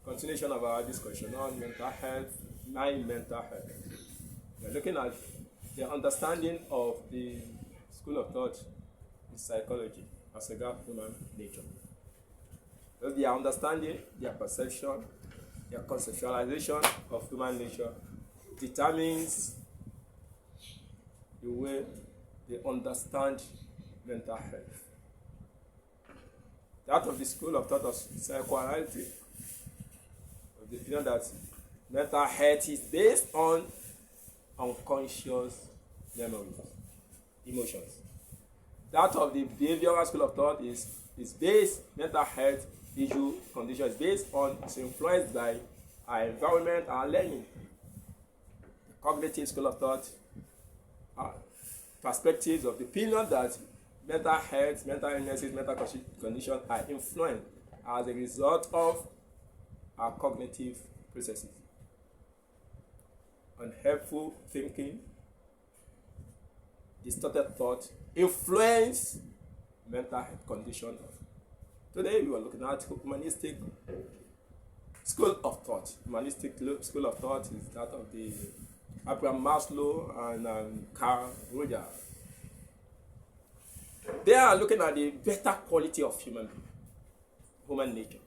continuation of our discussion on mental health, mental health. We're looking at the understanding of the school of thought in psychology as regards human nature. So their understanding, their perception, their conceptualization of human nature determines the way they understand mental health. That of the school of thought of psychoanalytic, of the opinion that mental health is based on unconscious memories, emotions. That of the behavioral school of thought is based, mental health issue condition is based on, it's influenced by our environment and learning. The cognitive school of thought perspectives of the opinion that mental health, mental illnesses, mental conditions are influenced as a result of our cognitive processes. Unhelpful thinking, distorted thought influence mental health condition. Today we are looking at humanistic school of thought. Humanistic school of thought is that of the Abraham Maslow and Carl Rogers. They are looking at the better quality of human nature,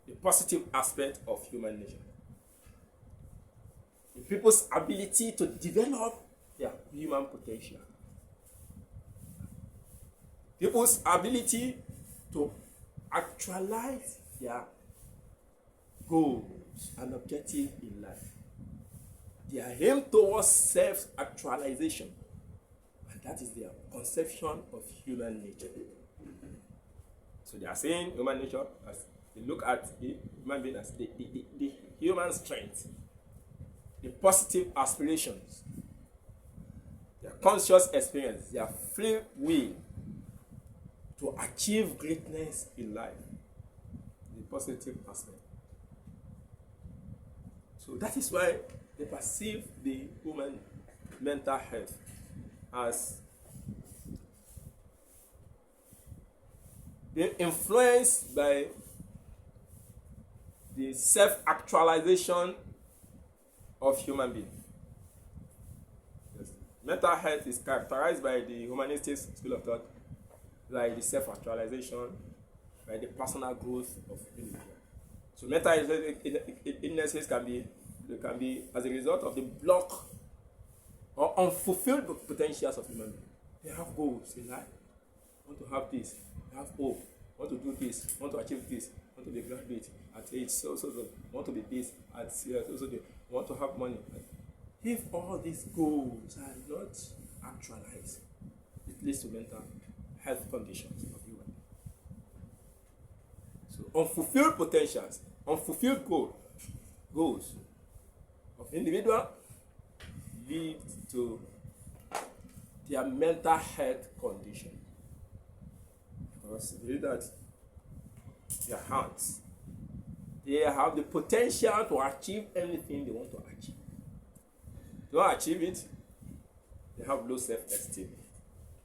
the positive aspect of human nature, the people's ability to develop their human potential, people's ability to actualize their goals and objectives in life. Their aim towards self-actualization, and that is their conception of human nature. So they are saying human nature, as they look at the human being as the human strength, the positive aspirations, their conscious experience, their free will to achieve greatness in life, the positive aspect. So that is why they perceive the human mental health as being influenced by the self-actualization of human beings. Yes. Mental health is characterized by the humanistic school of thought, by the self-actualization, by the personal growth of individual. So mental illnesses can be as a result of the block or unfulfilled potentials of human beings. They have goals in life. Want to have this, have hope, want to do this, want to achieve this, want to be a graduate at age so, want to be this at so, want to have money. If all these goals are not actualized, it leads to mental health conditions of human beings. So unfulfilled potentials, unfulfilled goals of individual lead to their mental health condition. Because they that their hands, they have the potential to achieve anything they want to achieve. They don't achieve it, they have low self-esteem.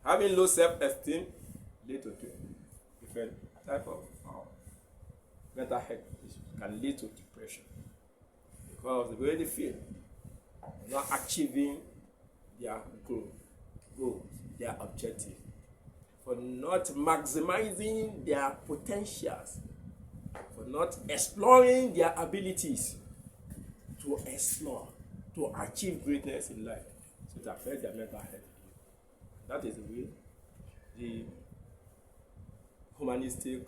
Having low self-esteem leads to different type of mental health issues. Can lead to depression because the way they feel, not achieving their goals, their objective, for not maximizing their potentials, for not exploring their abilities to explore, to achieve greatness in life. So it affects their mental health. That is the way the humanistic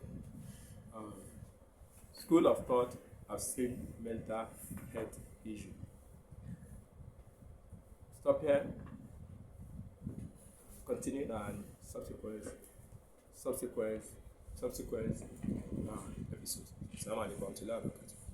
school of thought has seen mental health issue. Stop here. Continue on subsequent episodes. Assalamu alaikum.